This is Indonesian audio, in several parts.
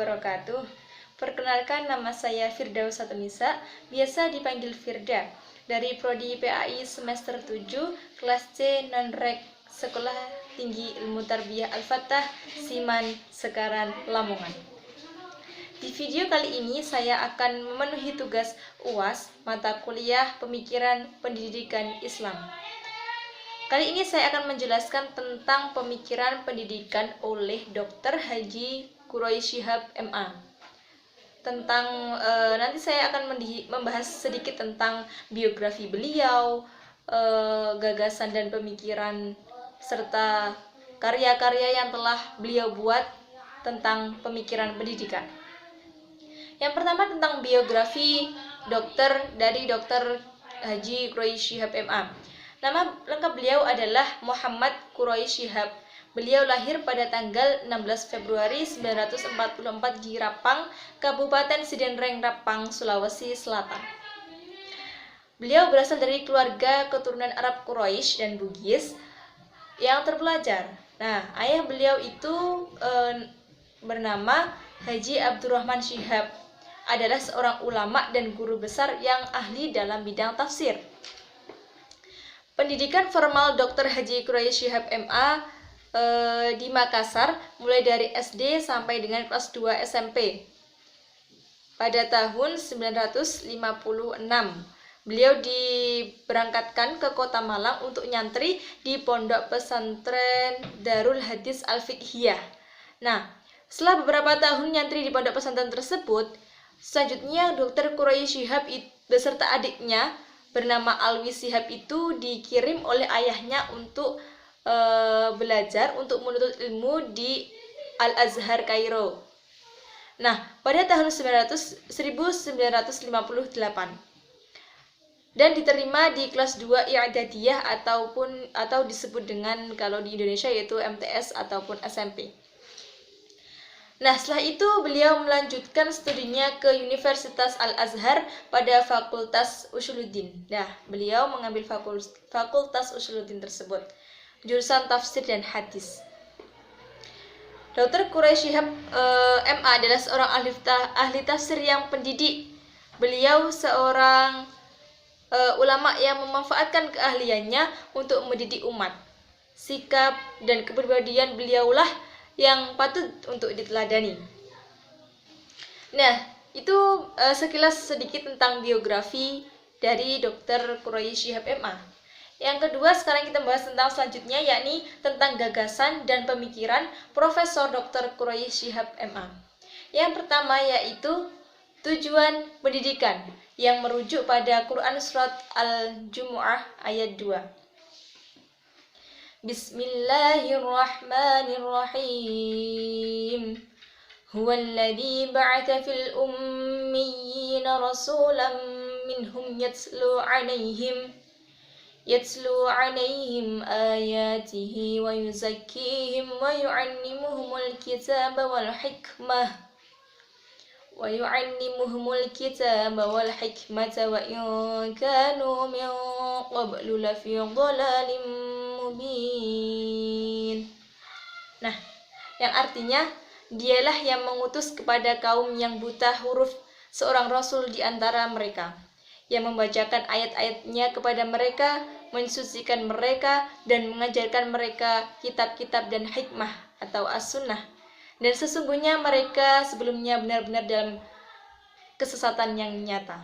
wabarakatuh. Perkenalkan, nama saya Firdaus Satunisa, biasa dipanggil Firda, dari Prodi PAI semester 7, kelas C non-rek Sekolah Tinggi Ilmu Tarbiyah Al-Fatah, Siman, Sekaran, Lamongan. Di video kali ini saya akan memenuhi tugas UAS mata kuliah Pemikiran Pendidikan Islam. Kali ini saya akan menjelaskan tentang pemikiran pendidikan oleh Dr. Haji Quraish Shihab MA. Nanti saya akan membahas sedikit tentang biografi beliau, gagasan dan pemikiran serta karya-karya yang telah beliau buat tentang pemikiran pendidikan. Yang pertama tentang biografi dari Dr. Haji Quraish Shihab MA. Nama lengkap beliau adalah Muhammad Quraish Shihab. Beliau lahir pada tanggal 16 Februari 1944 di Rapang, Kabupaten Sidenreng, Rapang, Sulawesi Selatan. Beliau berasal dari keluarga keturunan Arab Quraisy dan Bugis yang terpelajar. Nah, ayah beliau itu bernama Haji Abdurrahman Shihab, adalah seorang ulama dan guru besar yang ahli dalam bidang tafsir. Pendidikan formal Dr. Haji Quraish Shihab MA di Makassar mulai dari SD sampai dengan kelas 2 SMP. Pada tahun 1956, beliau diberangkatkan ke Kota Malang untuk nyantri di Pondok Pesantren Darul Hadis Al-Fiqhiyah. Nah, setelah beberapa tahun nyantri di pondok pesantren tersebut, selanjutnya Dr. Quraish Shihab beserta adiknya bernama Alwi Shihab itu dikirim oleh ayahnya untuk belajar untuk menuntut ilmu di Al-Azhar Kairo. Nah, pada tahun 1958 dan diterima di kelas 2 I'dadiyah atau disebut dengan kalau di Indonesia yaitu MTS ataupun SMP. Nah, setelah itu beliau melanjutkan studinya ke Universitas Al-Azhar pada Fakultas Usuluddin. Nah, beliau mengambil Fakultas Usuluddin tersebut, jurusan tafsir dan hadis. Dr. Quraish Shihab MA adalah seorang ahli tafsir yang pendidik. Beliau seorang ulama yang memanfaatkan keahliannya untuk mendidik umat. Sikap dan kepribadian beliaulah yang patut untuk diteladani. Nah, itu sekilas sedikit tentang biografi dari Dr. Quraish Shihab MA. Yang kedua, sekarang kita bahas tentang selanjutnya, yakni tentang gagasan dan pemikiran Profesor Dr. Quraish Shihab MA. Yang pertama yaitu tujuan pendidikan yang merujuk pada Quran Surat Al-Jumu'ah ayat 2. Bismillahirrahmanirrahim. Huwallazi ba'atha fil ummiyina rasulan minhum yatlu 'alaihim ayatihi wa yuzakkihim wa yu'allimuhumul kitaba wal hikmata wa in kanu min qablu lafi dhalalin mubin. Nah, yang artinya dialah yang mengutus kepada kaum yang buta huruf seorang rasul di antara mereka, yang membacakan ayat-ayatnya kepada mereka, mensucikan mereka, dan mengajarkan mereka kitab-kitab dan hikmah atau as-sunnah. Dan sesungguhnya mereka sebelumnya benar-benar dalam kesesatan yang nyata.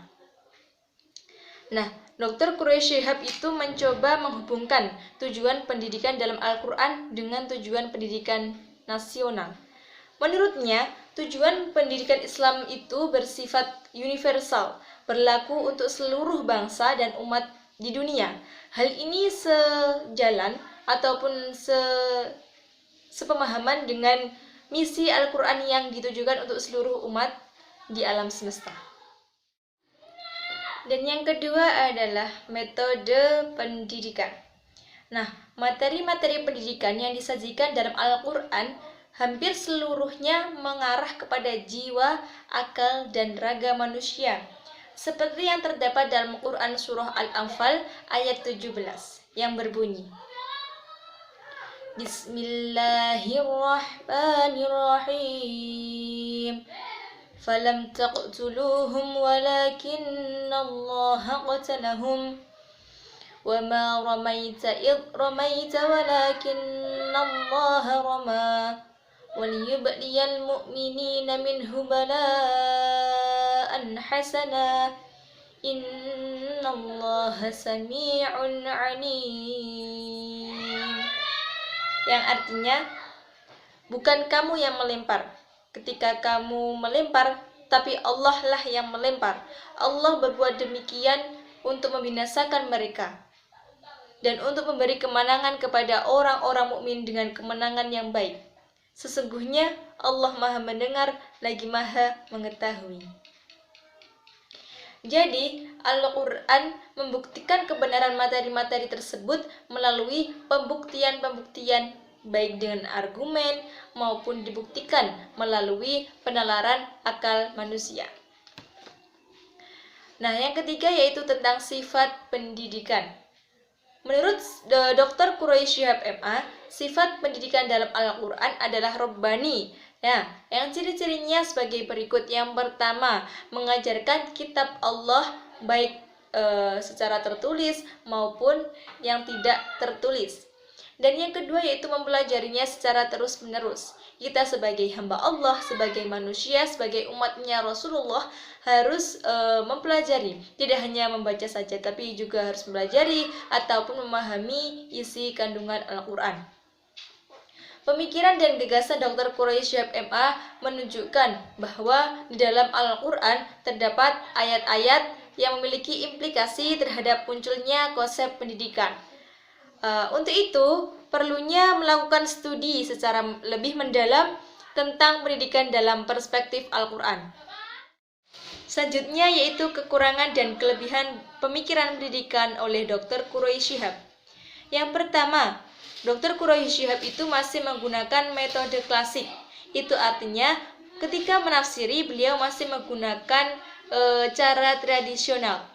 Nah, Dr. Quraish Shihab itu mencoba menghubungkan tujuan pendidikan dalam Al-Quran dengan tujuan pendidikan nasional. Menurutnya, tujuan pendidikan Islam itu bersifat universal, berlaku untuk seluruh bangsa dan umat di dunia. Hal ini sejalan ataupun sepemahaman dengan misi Al-Quran yang ditujukan untuk seluruh umat di alam semesta. Dan yang kedua adalah metode pendidikan. Nah, materi-materi pendidikan yang disajikan dalam Al-Quran hampir seluruhnya mengarah kepada jiwa, akal, dan raga manusia. Seperti yang terdapat dalam Quran Surah Al-Anfal ayat 17 yang berbunyi, Bismillahirrahmanirrahim. فلم تقتلوهم ولكن الله قتلهم وما رميت إذ رميت ولكن الله رمى وليبلي المؤمنين منه بلاء حسنا إن الله سميع عليم. Yang artinya, bukan kamu yang melempar. Ketika kamu melempar, tapi Allah lah yang melempar. Allah berbuat demikian untuk membinasakan mereka dan untuk memberi kemenangan kepada orang-orang mukmin dengan kemenangan yang baik. Sesungguhnya Allah Maha mendengar lagi Maha mengetahui. Jadi, Al-Quran membuktikan kebenaran materi-materi tersebut melalui pembuktian-pembuktian baik dengan argumen maupun dibuktikan melalui penalaran akal manusia. Nah, yang ketiga yaitu tentang sifat pendidikan. Menurut Dr. Quraisy Shihab MA, sifat pendidikan dalam Al-Quran adalah Rabbani. Nah, yang ciri-cirinya sebagai berikut. Yang pertama, mengajarkan kitab Allah baik secara tertulis maupun yang tidak tertulis. Dan yang kedua yaitu mempelajarinya secara terus-menerus. Kita sebagai hamba Allah, sebagai manusia, sebagai umatnya Rasulullah harus mempelajari. Tidak hanya membaca saja, tapi juga harus mempelajari ataupun memahami isi kandungan Al-Quran. Pemikiran dan gagasan Dr. Quraisy Shihab MA menunjukkan bahwa di dalam Al-Quran terdapat ayat-ayat yang memiliki implikasi terhadap munculnya konsep pendidikan. Untuk itu, perlunya melakukan studi secara lebih mendalam tentang pendidikan dalam perspektif Al-Quran. Selanjutnya yaitu kekurangan dan kelebihan pemikiran pendidikan oleh Dr. Quraisy Shihab. Yang pertama, Dr. Quraisy Shihab itu masih menggunakan metode klasik. Itu artinya ketika menafsiri beliau masih menggunakan cara tradisional.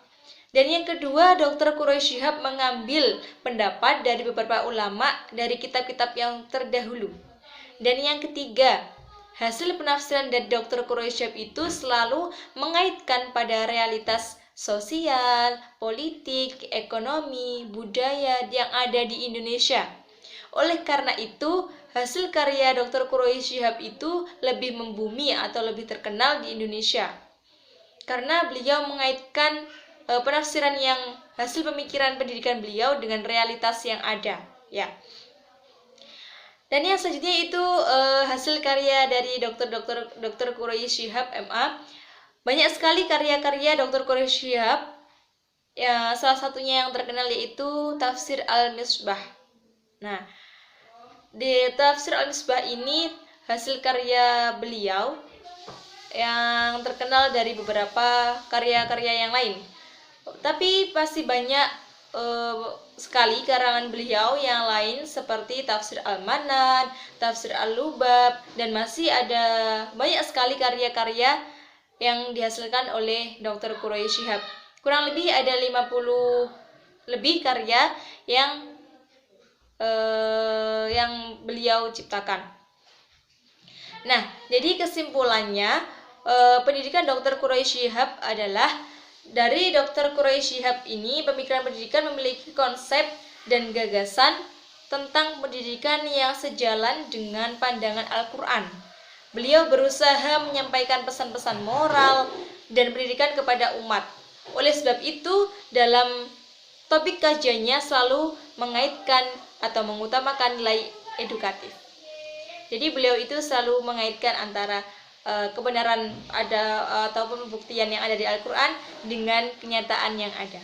Dan yang kedua, Dr. Quraisy Shihab mengambil pendapat dari beberapa ulama dari kitab-kitab yang terdahulu. Dan yang ketiga, hasil penafsiran dari Dr. Quraisy Shihab itu selalu mengaitkan pada realitas sosial, politik, ekonomi, budaya yang ada di Indonesia. Oleh karena itu, hasil karya Dr. Quraisy Shihab itu lebih membumi atau lebih terkenal di Indonesia. Karena beliau mengaitkan penafsiran yang hasil pemikiran pendidikan beliau dengan realitas yang ada, ya. Dan yang selanjutnya itu hasil karya dari Dr. Quraisy Shihab MA. Banyak sekali karya-karya Dr. Quraisy Shihab. Ya, salah satunya yang terkenal yaitu Tafsir Al-Misbah. Nah, di Tafsir Al-Misbah ini hasil karya beliau yang terkenal dari beberapa karya-karya yang lain. Tapi masih banyak sekali karangan beliau yang lain seperti Tafsir Al-Manan, Tafsir Al-Lubab, dan masih ada banyak sekali karya-karya yang dihasilkan oleh Dr. Quraisy Shihab. Kurang lebih ada 50 lebih karya yang beliau ciptakan. Nah, jadi kesimpulannya pendidikan Dr. Quraisy Shihab adalah dari Dr. Quraisy Shihab ini pemikiran pendidikan memiliki konsep dan gagasan tentang pendidikan yang sejalan dengan pandangan Al-Quran. Beliau berusaha menyampaikan pesan-pesan moral dan pendidikan kepada umat. Oleh sebab itu, dalam topik kajiannya selalu mengaitkan atau mengutamakan nilai edukatif. Jadi beliau itu selalu mengaitkan antara kebenaran ada ataupun pembuktian yang ada di Al-Quran dengan kenyataan yang ada.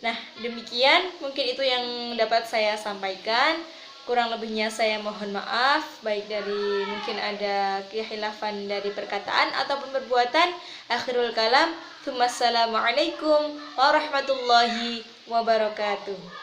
Nah, demikian mungkin itu yang dapat saya sampaikan. Kurang lebihnya saya mohon maaf, baik dari mungkin ada kehilafan dari perkataan ataupun perbuatan. Akhirul kalam, Assalamualaikum warahmatullahi wabarakatuh.